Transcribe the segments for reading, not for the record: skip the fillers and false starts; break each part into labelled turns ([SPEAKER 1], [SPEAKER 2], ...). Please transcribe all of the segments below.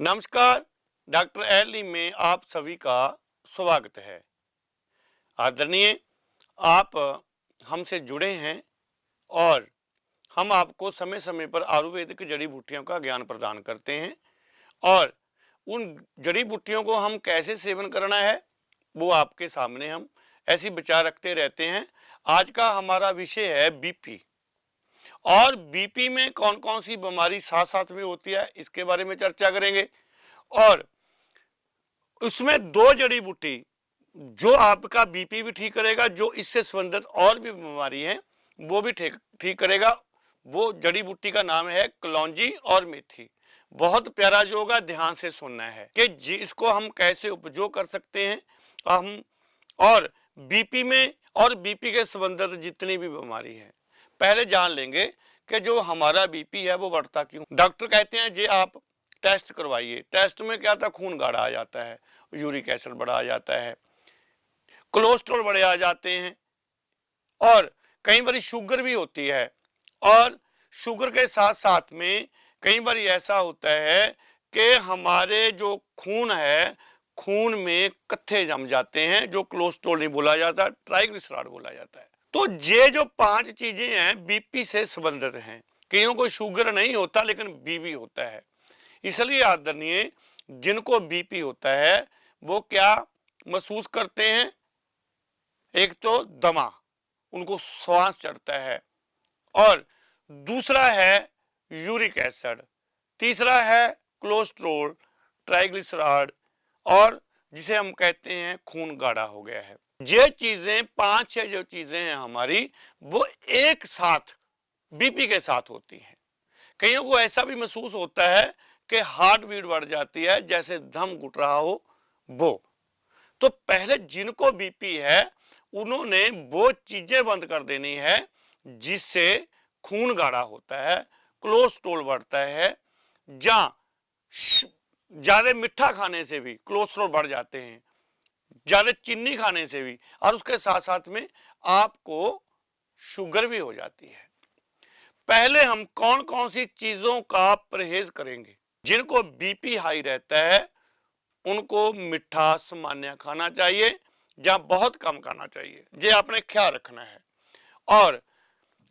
[SPEAKER 1] नमस्कार। Doctor Eli में आप सभी का स्वागत है। आदरणीय, आप हमसे जुड़े हैं और हम आपको समय समय पर आयुर्वेदिक जड़ी बूटियों का ज्ञान प्रदान करते हैं और उन जड़ी बूटियों को हम कैसे सेवन करना है वो आपके सामने हम ऐसी विचार रखते रहते हैं। आज का हमारा विषय है बीपी और बीपी में कौन कौन सी बीमारी साथ साथ में होती है इसके बारे में चर्चा करेंगे और उसमें दो जड़ी बूटी जो आपका बीपी भी ठीक करेगा, जो इससे संबंधित और भी बीमारी है वो भी ठीक ठीक करेगा। वो जड़ी बूटी का नाम है कलौंजी और मेथी। बहुत प्यारा जो होगा ध्यान से सुनना है कि जी इसको हम कैसे उपयोग कर सकते हैं हम। और बीपी में और बीपी के संबंधित जितनी भी बीमारी है पहले जान लेंगे कि जो हमारा बीपी है वो बढ़ता क्यों। डॉक्टर कहते हैं जी आप टेस्ट करवाइए। टेस्ट में क्या था, खून गाढ़ा आ जाता है, यूरिक एसिड बढ़ा आ जाता है, कोलेस्ट्रॉल बढ़े आ जाते हैं और कई बार शुगर भी होती है। और शुगर के साथ साथ में कई बार ऐसा होता है कि हमारे जो खून है, खून में कत्थे जम जाते हैं, जो कोलेस्ट्रॉल नहीं बोला जाता, ट्राइग्लिसराइड बोला जाता है। तो ये जो 5 चीजें हैं बीपी से संबंधित हैं। कईयों को शुगर नहीं होता लेकिन बीपी होता है। इसलिए आदरणीय, जिनको बीपी होता है वो क्या महसूस करते हैं, एक तो दमा, उनको श्वास चढ़ता है, और दूसरा है यूरिक एसिड, तीसरा है कोलेस्ट्रॉल, ट्राइग्लिसराइड, और जिसे हम कहते हैं खून गाढ़ा हो गया है। ये चीजें 5-6 जो चीजें हैं हमारी वो एक साथ बीपी के साथ होती हैं। कईयों को ऐसा भी महसूस होता है कि हार्ट बीट बढ़ जाती है, जैसे दम घुट रहा हो वो। तो पहले जिनको बीपी है उन्होंने वो चीजें बंद कर देनी है जिससे खून गाढ़ा होता है, कोलेस्ट्रॉल बढ़ता है, या ज्यादा मीठा खाने से भी कोलेस्ट्रॉल बढ़ जाते हैं, ज्यादा चीनी खाने से भी, और उसके साथ साथ में आपको शुगर भी हो जाती है। पहले हम कौन कौन सी चीजों का परहेज करेंगे। जिनको बीपी हाई रहता है उनको मीठा सामान्य खाना चाहिए या बहुत कम खाना चाहिए, ये आपने ख्याल रखना है। और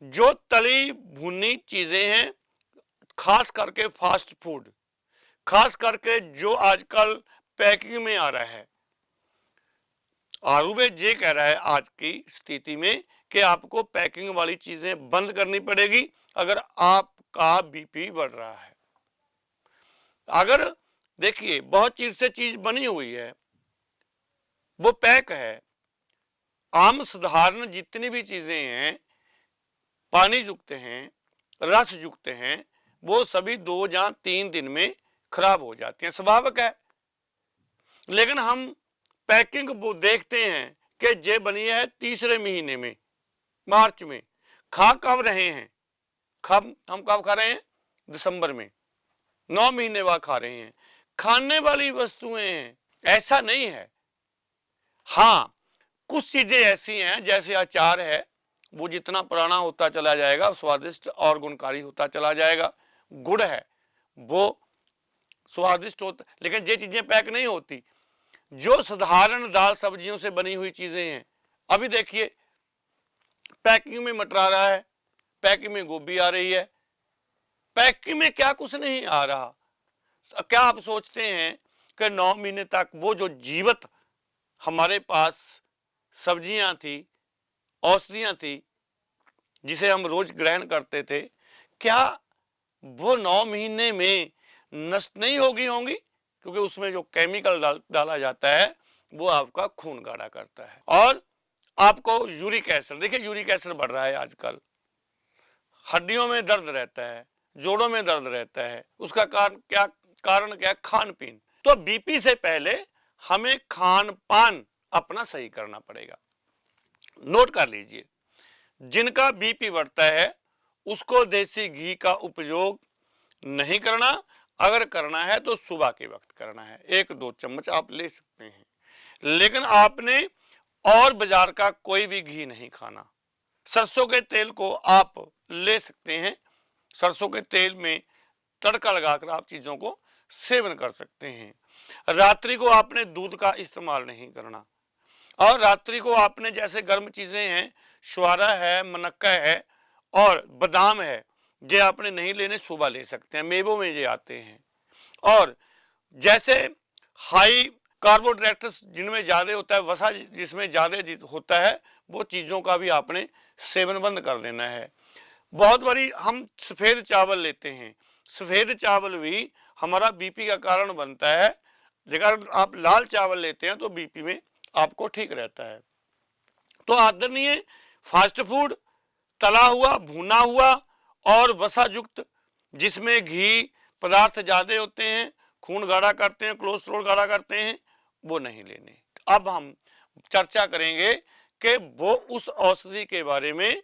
[SPEAKER 1] जो तली भुनी चीजें हैं, खास करके फास्ट फूड, खास करके जो आजकल पैकिंग में आ रहा है, आयुर्वेद ये कह रहा है आज की स्थिति में कि आपको पैकिंग वाली चीजें बंद करनी पड़ेगी अगर आपका बीपी बढ़ रहा है। अगर देखिए बहुत चीज से चीज बनी हुई है, वो पैक है। आम साधारण जितनी भी चीजें हैं, पानी युक्त हैं, रस युक्त हैं, वो सभी 2 या 3 दिन में खराब हो जाती हैं, स्वाभाविक है। लेकिन हम पैकिंग वो देखते हैं कि ये बनी है तीसरे महीने में, मार्च में, खा कब रहे हैं, हम कब खा रहे हैं, दिसंबर में, 9 महीने बाद खा रहे हैं। खाने वाली वस्तुएं हैं, ऐसा नहीं है। हाँ, कुछ चीजें ऐसी हैं जैसे अचार है, वो जितना पुराना होता चला जाएगा स्वादिष्ट और गुणकारी होता चला जाएगा। गुड़ है वो स्वादिष्ट होता, लेकिन ये चीजें पैक नहीं होती। जो साधारण दाल सब्जियों से बनी हुई चीजें हैं, अभी देखिए पैकिंग में मटर आ रहा है, पैकिंग में गोभी आ रही है, पैकिंग में क्या कुछ नहीं आ रहा। तो क्या आप सोचते हैं कि 9 महीने तक वो जो जीवित हमारे पास सब्जियां थी, औषधियां थी, जिसे हम रोज ग्रहण करते थे, क्या वो 9 महीने में नष्ट नहीं होंगी? क्योंकि उसमें जो केमिकल डाला जाता है वो आपका खून गाढ़ा करता है। और आपको यूरिक एसिड, देखिए यूरिक एसिड बढ़ रहा है आजकल, हड्डियों में दर्द रहता है, जोड़ों में दर्द रहता है, उसका कारण क्या है, खान पीन। तो बीपी से पहले हमें खान पान अपना सही करना पड़ेगा। नोट कर लीजिए, जिनका बीपी बढ़ता है उसको देसी घी का उपयोग नहीं करना, अगर करना है तो सुबह के वक्त करना है, 1-2 चम्मच आप ले सकते हैं, लेकिन आपने और बाजार का कोई भी घी नहीं खाना। सरसों के तेल को आप ले सकते हैं, सरसों के तेल में तड़का लगाकर आप चीजों को सेवन कर सकते हैं। रात्रि को आपने दूध का इस्तेमाल नहीं करना, और रात्रि को आपने जैसे गर्म चीजें हैं, छुआरा है, मनक्का है और बादाम है, ये आपने नहीं लेने, सुबह ले सकते हैं, मेवों में ये आते हैं। और जैसे हाई कार्बोहाइड्रेट्स जिनमें ज़्यादा होता है, वसा जिसमें ज़्यादा होता है, वो चीज़ों का भी आपने सेवन बंद कर देना है। बहुत बारी हम सफ़ेद चावल लेते हैं, सफ़ेद चावल भी हमारा बीपी का कारण बनता है। अगर आप लाल चावल लेते हैं तो बीपी में आपको ठीक रहता है। तो आदरणीय, फास्ट फूड, तला हुआ, भुना हुआ और वसायुक्त, जिसमें घी पदार्थ ज़्यादा होते हैं, खून गाढ़ा करते हैं, कोलेस्ट्रॉल गाढ़ा करते हैं, वो नहीं लेने। अब हम चर्चा करेंगे कि वो उस औषधि के बारे में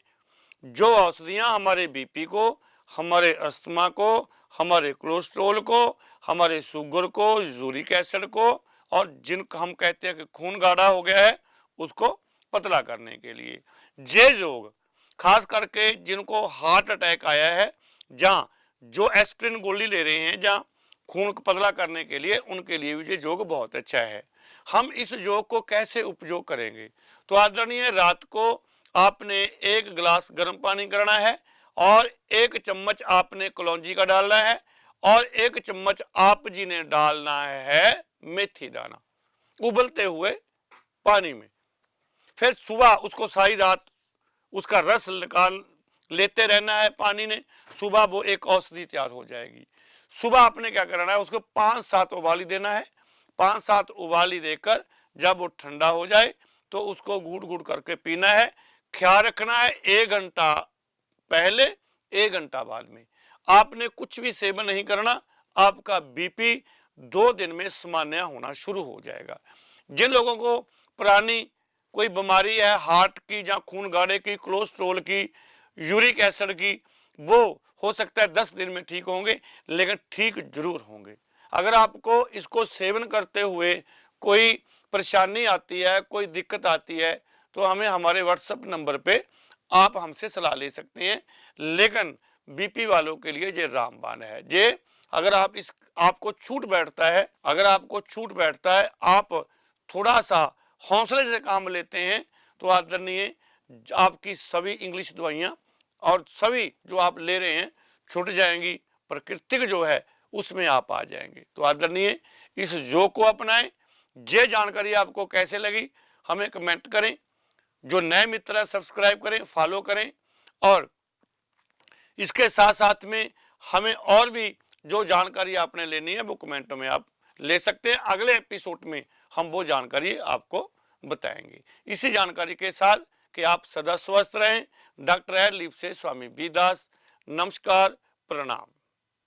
[SPEAKER 1] जो औषधियाँ हमारे बीपी को, हमारे अस्थमा को, हमारे कोलेस्ट्रॉल को, हमारे शुगर को, यूरिक एसिड को, और जिनको हम कहते हैं कि खून गाढ़ा हो गया है, उसको पतला करने के लिए। ये लोग खास करके जिनको हार्ट अटैक आया है, जहाँ जो एस्पिरिन गोली ले रहे हैं, जहाँ खून को पतला करने के लिए, उनके लिए भी ये योग बहुत अच्छा है। हम इस योग को कैसे उपयोग करेंगे? तो आदरणीय, रात को आपने 1 गिलास गर्म पानी करना है और 1 चम्मच आपने कलौंजी का डालना है और 1 चम्मच आप जी ने डालना है मेथी दाना उबलते हुए पानी में। फिर सुबह उसको सारी रात उसका रस निकाल लेते रहना है पानी ने, सुबह वो एक औषधि तैयार हो जाएगी। सुबह आपने क्या करना है, उसको 5-7 उबाली देना है। 5-7 उबाली देकर जब वो ठंडा हो जाए तो उसको घूट घूट करके पीना है। ख्याल रखना है 1 घंटा पहले, 1 घंटा बाद में आपने कुछ भी सेवन नहीं करना, आपका बीपी 2 दिन में सामान्य होना शुरू हो जाएगा। जिन लोगों को पुरानी कोई बीमारी है, हार्ट की या खून गाढ़े की, कोलेस्ट्रॉल की, यूरिक एसिड की, वो हो सकता है 10 दिन में ठीक होंगे, लेकिन ठीक जरूर होंगे। अगर आपको इसको सेवन करते हुए कोई परेशानी आती है, कोई दिक्कत आती है, तो हमें हमारे व्हाट्सएप नंबर पे आप हमसे सलाह ले सकते हैं। लेकिन बीपी वालों के लिए ये रामबाण है। ये अगर आप इस आपको छूट बैठता है, अगर आपको छूट बैठता है, आप थोड़ा सा हौसले से काम लेते हैं, तो आदरणीय, आपकी सभी इंग्लिश दवाइयाँ और सभी जो आप ले रहे हैं छूट जाएंगी, प्राकृतिक जो है उसमें आप आ जाएंगे। तो आदरणीय, इस योग को अपनाएं। ये जानकारी आपको कैसे लगी हमें कमेंट करें। जो नए मित्र हैं सब्सक्राइब करें, फॉलो करें, और इसके साथ साथ में हमें और भी जो जानकारी आपने लेनी है वो कमेंटों में आप ले सकते हैं। अगले एपिसोड में हम वो जानकारी आपको बताएंगे। इसी जानकारी के साथ कि आप सदा स्वस्थ रहें। डॉक्टर एल लीप से स्वामी बी दास, नमस्कार, प्रणाम।